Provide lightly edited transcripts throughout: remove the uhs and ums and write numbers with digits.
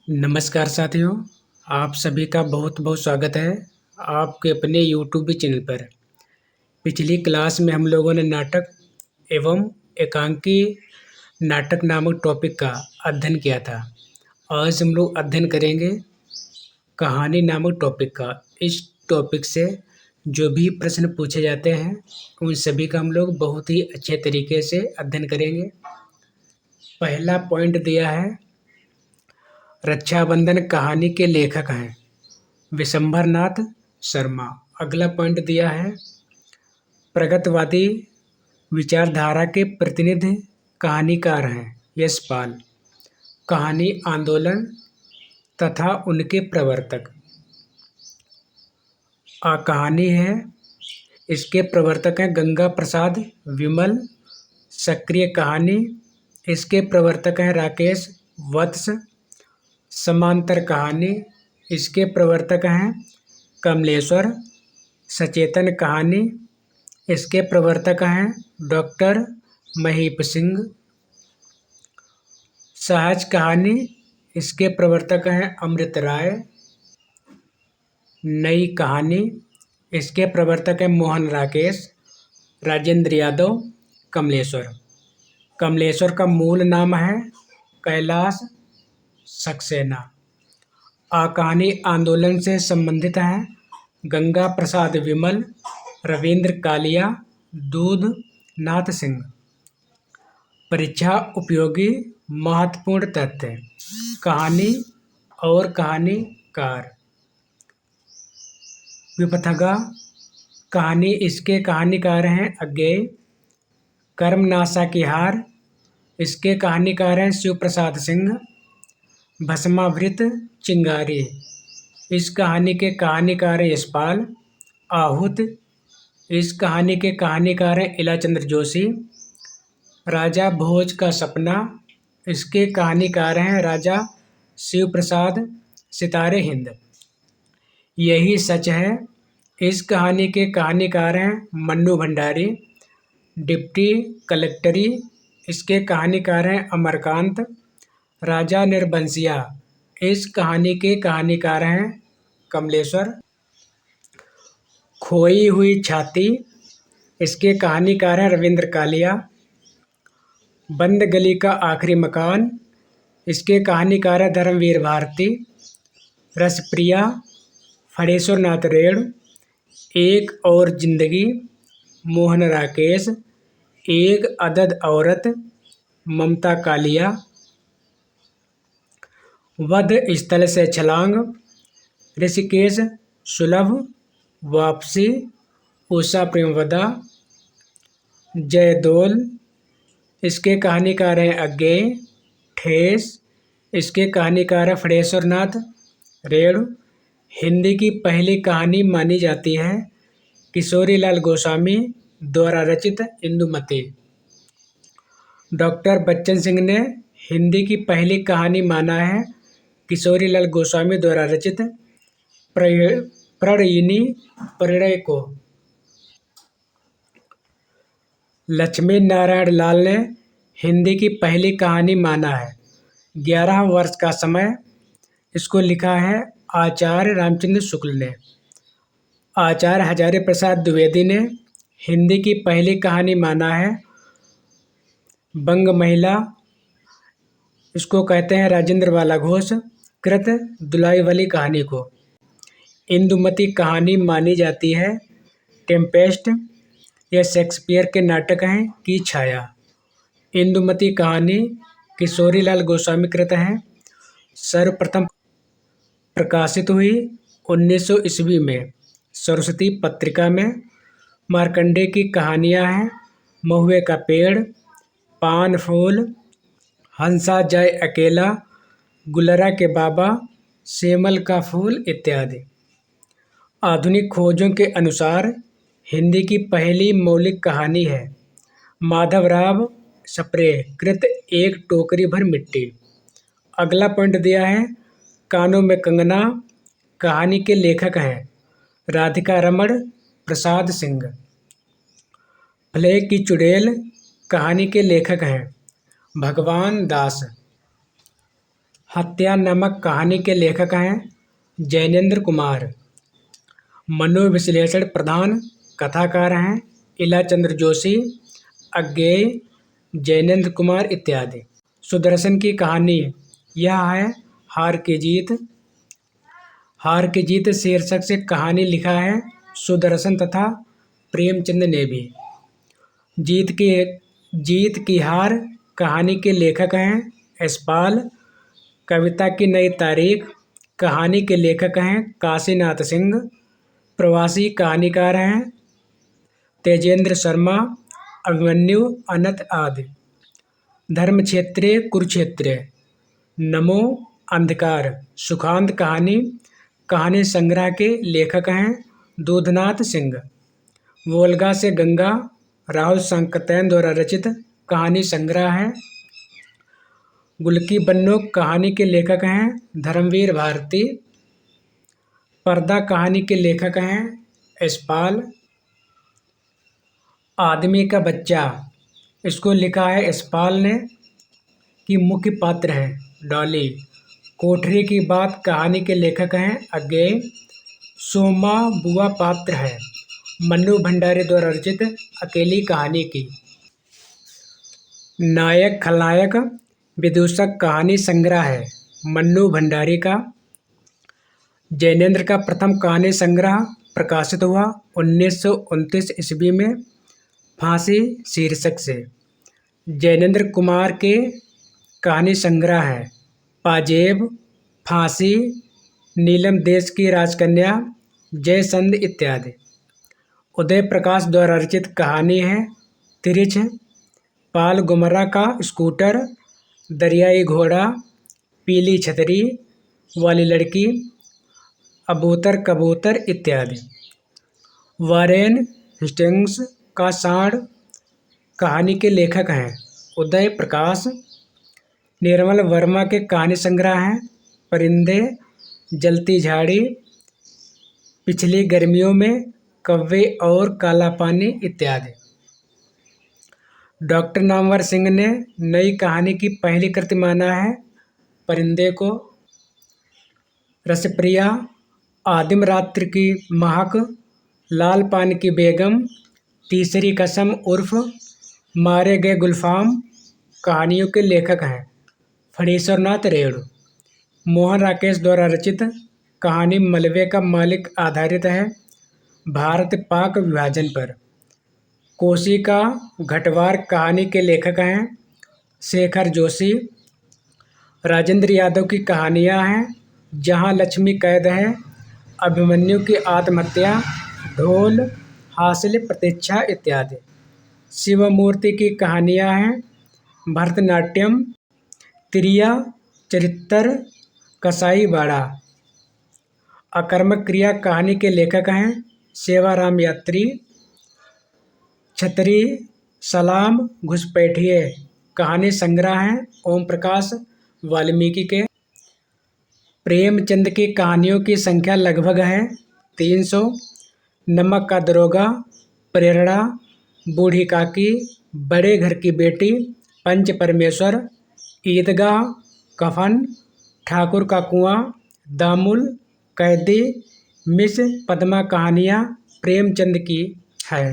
नमस्कार साथियों, आप सभी का बहुत बहुत स्वागत है आपके अपने यूट्यूब चैनल पर। पिछली क्लास में हम लोगों ने नाटक एवं एकांकी नाटक नामक टॉपिक का अध्ययन किया था। आज हम लोग अध्ययन करेंगे कहानी नामक टॉपिक का। इस टॉपिक से जो भी प्रश्न पूछे जाते हैं उन सभी का हम लोग बहुत ही अच्छे तरीके से अध्ययन करेंगे। पहला पॉइंट दिया है, रक्षाबंधन कहानी के लेखक हैं विशंभरनाथ शर्मा। अगला पॉइंट दिया है, प्रगतिवादी विचारधारा के प्रतिनिधि कहानीकार हैं यशपाल। कहानी आंदोलन तथा उनके प्रवर्तक। कहानी है, इसके प्रवर्तक हैं गंगा प्रसाद विमल। सक्रिय कहानी, इसके प्रवर्तक हैं राकेश वत्स। समांतर कहानी, इसके प्रवर्तक हैं कमलेश्वर। सचेतन कहानी, इसके प्रवर्तक हैं डॉक्टर महीप सिंह। सहज कहानी, इसके प्रवर्तक हैं अमृत राय। नई कहानी, इसके प्रवर्तक हैं मोहन राकेश, राजेंद्र यादव, कमलेश्वर। कमलेश्वर का मूल नाम है कैलाश सक्सेना। कहानी आंदोलन से संबंधित है गंगा प्रसाद विमल, रविंद्र कालिया, दूध नाथ सिंह। परीक्षा उपयोगी महत्वपूर्ण तथ्य। कहानी और कहानीकार। विपथगा कहानी, इसके कहानीकार हैं अज्ञेय। कर्मनाशा की हार, इसके कहानीकार हैं शिव प्रसाद सिंह। भस्मावृत चिंगारी, इस कहानी के कहानीकार हैं यशपाल। आहूत, इस कहानी के कहानीकार हैं इलाचंद्र जोशी। राजा भोज का सपना, इसके कहानीकार हैं राजा शिव प्रसाद सितारे हिंद। यही सच है, इस कहानी के कहानीकार हैं मन्नू भंडारी। डिप्टी कलेक्टरी, इसके कहानीकार हैं अमरकांत। राजा निर्बंसिया, इस कहानी के कहानीकार हैं कमलेश्वर। खोई हुई छाती, इसके कहानीकार हैं रविंद्र कालिया। बंद गली का आखिरी मकान, इसके कहानीकार हैं धर्मवीर भारती। रसप्रिया, फणेश्वर नाथ रेणु। एक और जिंदगी, मोहन राकेश। एक अदद औरत, ममता कालिया। वध स्थल से छलांग, ऋषिकेश सुलभ। वापसी, उषा प्रेमवदा। जयदोल, इसके कहानीकार हैं अज्ञेय। ठेस, इसके कहानीकार हैं फणेश्वर नाथ रेणु। हिंदी की पहली कहानी मानी जाती है किशोरीलाल गोस्वामी द्वारा रचित इंदुमती। डॉक्टर बच्चन सिंह ने हिंदी की पहली कहानी माना है किशोरीलाल गोस्वामी द्वारा रचित प्रणयिनी परिणय को। लक्ष्मी नारायण लाल ने हिंदी की पहली कहानी माना है 11 वर्ष का समय। इसको लिखा है आचार्य रामचंद्र शुक्ल ने। आचार्य हजारी प्रसाद द्विवेदी ने हिंदी की पहली कहानी माना है बंग महिला। इसको कहते हैं राजेंद्र बाला घोष कृत दुलाई वाली कहानी को। इंदुमती कहानी मानी जाती है टेम्पेस्ट, यह शेक्सपियर के नाटक हैं की छाया। इंदुमती कहानी किशोरीलाल गोस्वामी कृत है। सर्वप्रथम प्रकाशित हुई 1900 ईस्वी में सरस्वती पत्रिका में। मार्कंडेय की कहानियाँ हैं महुए का पेड़, पान फूल, हंसा जाए अकेला, गुलरा के बाबा, सेमल का फूल इत्यादि। आधुनिक खोजों के अनुसार हिंदी की पहली मौलिक कहानी है माधवराव सप्रे कृत एक टोकरी भर मिट्टी। अगला पॉइंट दिया है कानों में कंगना। कहानी के लेखक हैं राधिका रमण प्रसाद सिंह। फ्लेग की चुड़ैल कहानी के लेखक हैं भगवान दास। हत्या नामक कहानी के लेखक हैं जैनेंद्र कुमार। मनोविश्लेषण प्रधान कथाकार हैं इलाचंद्र जोशी, अज्ञेय, जैनेंद्र कुमार इत्यादि। सुदर्शन की कहानी यह है हार की जीत। हार की जीत शीर्षक से कहानी लिखा है सुदर्शन तथा प्रेमचंद ने भी। जीत की हार कहानी के लेखक हैं यशपाल। कविता की नई तारीख कहानी के लेखक हैं काशीनाथ सिंह। प्रवासी कहानीकार हैं तेजेंद्र शर्मा, अभिमन्यु, अनंत आदि। धर्म क्षेत्रीय कुरुक्षेत्र। नमो अंधकार सुखांत कहानी कहानी संग्रह के लेखक हैं दूधनाथ सिंह। वोल्गा से गंगा राहुल सांकतैन द्वारा रचित कहानी संग्रह है। गुलकी बन्नो कहानी के लेखक हैं धर्मवीर भारती। पर्दा कहानी के लेखक हैं यशपाल। आदमी का बच्चा इसको लिखा है यशपाल ने कि मुख्य पात्र है डॉली। कोठरी की बात कहानी के लेखक हैं अज्ञेय। सोमा बुआ पात्र है मन्नू भंडारी द्वारा रचित अकेली कहानी की। नायक खलनायक विदूषक कहानी संग्रह है मन्नू भंडारी का। जैनेंद्र का प्रथम कहानी संग्रह प्रकाशित हुआ 1929 ईस्वी में फांसी शीर्षक से। जैनेंद्र कुमार के कहानी संग्रह है पाजेब, फांसी, नीलम देश की राजकन्या, जयसंध इत्यादि। उदय प्रकाश द्वारा रचित कहानी है तिरिछ, पाल गुमरा का स्कूटर, दरियाई घोड़ा, पीली छतरी वाली लड़की, अबूतर कबूतर इत्यादि। वारेन हेस्टिंग्स का सांड कहानी के लेखक हैं उदय प्रकाश। निर्मल वर्मा के कहानी संग्रह हैं परिंदे, जलती झाड़ी, पिछली गर्मियों में, कव्वे और काला पानी इत्यादि। डॉक्टर नामवर सिंह ने नई कहानी की पहली कृति माना है परिंदे को। रसप्रिया, आदिम रात्रि की महक, लाल पानी की बेगम, तीसरी कसम उर्फ मारे गए गुलफाम कहानियों के लेखक हैं फणीश्वरनाथ रेणु। मोहन राकेश द्वारा रचित कहानी मलबे का मालिक आधारित है भारत पाक विभाजन पर। कोसी का घटवार कहानी के लेखक हैं शेखर जोशी। राजेंद्र यादव की कहानियां हैं जहां लक्ष्मी कैद है, अभिमन्यु की आत्महत्या, ढोल, हासिल प्रतीक्षा इत्यादि। शिवमूर्ति की कहानियां हैं भरतनाट्यम, त्रिया चरित्र, कसाई बाड़ा। अकर्मक क्रिया कहानी के लेखक हैं सेवाराम यात्री। छतरी, सलाम, घुसपैठिए कहानी संग्रह हैं ओम प्रकाश वाल्मीकि के। प्रेमचंद की कहानियों की संख्या लगभग है 300। नमक का दरोगा, प्रेरणा, बूढ़ी काकी, बड़े घर की बेटी, पंच परमेश्वर, ईदगाह, कफन, ठाकुर का कुआं, दामुल, कैदी, मिस पद्मा कहानियाँ प्रेमचंद की है।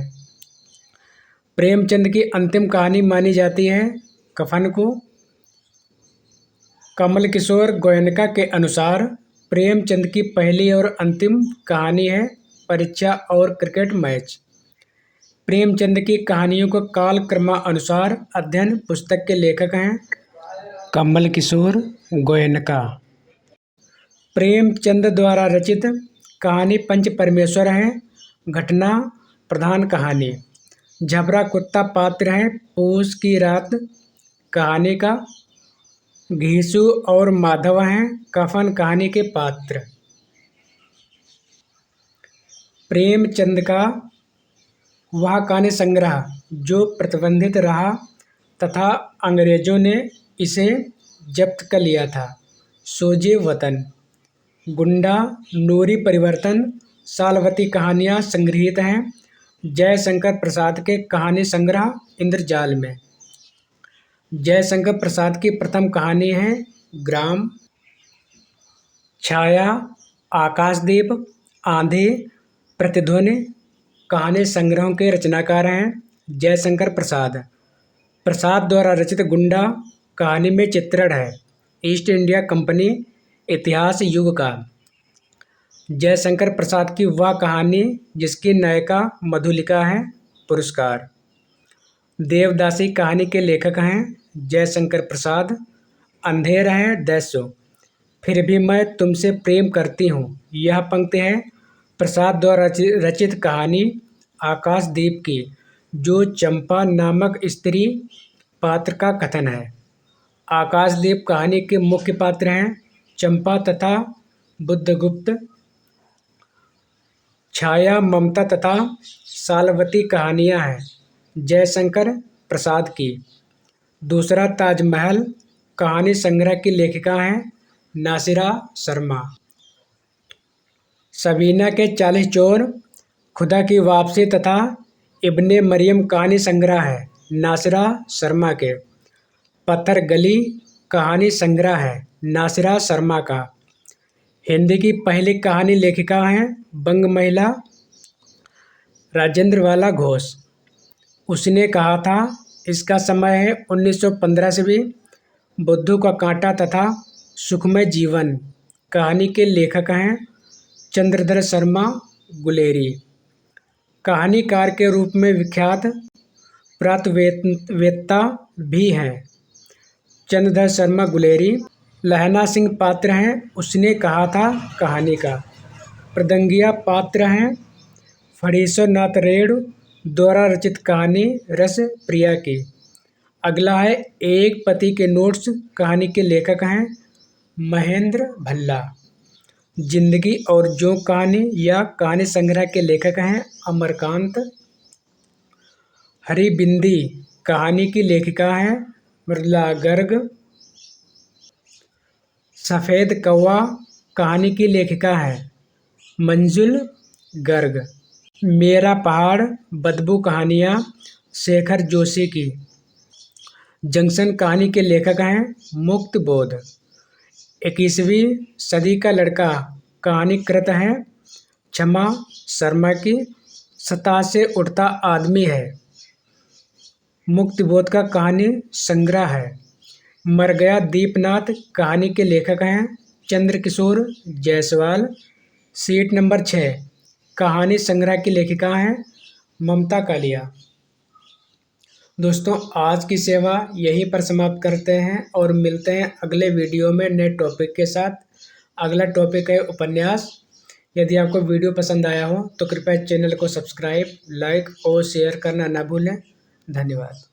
प्रेमचंद की अंतिम कहानी मानी जाती है कफन को। कमल किशोर गोयनका के अनुसार प्रेमचंद की पहली और अंतिम कहानी है परीक्षा और क्रिकेट मैच। प्रेमचंद की कहानियों को काल क्रमानुसार अध्ययन पुस्तक के लेखक हैं कमल किशोर गोयनका। प्रेमचंद द्वारा रचित कहानी पंच परमेश्वर है घटना प्रधान कहानी। झबरा कुत्ता पात्र है पूस की रात कहानी का। घीसू और माधव हैं कफन कहानी के पात्र। प्रेमचंद का वह कहानी संग्रह जो प्रतिबंधित रहा तथा अंग्रेजों ने इसे जब्त कर लिया था सोजे वतन, गुंडा, नूरी परिवर्तन, सालवती कहानियाँ संग्रहित हैं जयशंकर प्रसाद के कहानी संग्रह इंद्रजाल में। जयशंकर प्रसाद की प्रथम कहानी है ग्राम। छाया, आकाशदीप, आंधी, प्रतिध्वनि कहानी संग्रहों के रचनाकार हैं जयशंकर प्रसाद। प्रसाद द्वारा रचित गुंडा कहानी में चित्रण है ईस्ट इंडिया कंपनी इतिहास युग का। जयशंकर प्रसाद की वह कहानी जिसकी नायिका मधुलिका है पुरस्कार। देवदासी कहानी के लेखक हैं जयशंकर प्रसाद। अंधेर है दैसो, फिर भी मैं तुमसे प्रेम करती हूँ, यह पंक्ति है प्रसाद द्वारा रचित कहानी आकाशदीप की, जो चंपा नामक स्त्री पात्र का कथन है। आकाशदीप कहानी के मुख्य पात्र हैं चंपा तथा बुद्धगुप्त। छाया, ममता तथा सालवती कहानियाँ हैं जयशंकर प्रसाद की। दूसरा, ताजमहल कहानी संग्रह की लेखिका हैं नासिरा शर्मा। सबीना के 40 चोर, खुदा की वापसी तथा इब्ने मरियम कहानी संग्रह है नासिरा शर्मा के। पत्थर गली कहानी संग्रह है नासिरा शर्मा का। हिंदी की पहली कहानी लेखिका हैं बंग महिला राजेंद्रवाला घोष। उसने कहा था, इसका समय है 1915 से भी। बुद्धू का कांटा तथा सुखमय जीवन कहानी के लेखक हैं चंद्रधर शर्मा गुलेरी। कहानीकार के रूप में विख्यात पुरातत्ववेत्ता भी हैं चंद्रधर शर्मा गुलेरी। लहना सिंह पात्र हैं उसने कहा था कहानी का। प्रदंगिया पात्र हैं फणीश्वर नाथ रेणु द्वारा रचित कहानी रस प्रिया की। अगला है एक पति के नोट्स कहानी के लेखक हैं महेंद्र भल्ला। जिंदगी और जोंक कहानी या कहानी संग्रह के लेखक हैं अमरकांत। हरी बिंदी कहानी की लेखिका हैं मृदुला गर्ग। सफ़ेद कौवा कहानी की लेखिका है मंजुल गर्ग। मेरा पहाड़ बदबू कहानियाँ शेखर जोशी की। जंक्शन कहानी के लेखक हैं मुक्त बोध। 21वीं सदी का लड़का कहानीकृत है क्षमा शर्मा की। सतह से उठता आदमी है मुक्ति बोध का कहानी संग्रह है। मर गया दीपनाथ कहानी के लेखक हैं चंद्रकिशोर जायसवाल। सीट नंबर 6 कहानी संग्रह की लेखिका हैं ममता कालिया। दोस्तों, आज की सेवा यहीं पर समाप्त करते हैं और मिलते हैं अगले वीडियो में नए टॉपिक के साथ। अगला टॉपिक है उपन्यास। यदि आपको वीडियो पसंद आया हो तो कृपया चैनल को सब्सक्राइब, लाइक और शेयर करना ना भूलें। धन्यवाद।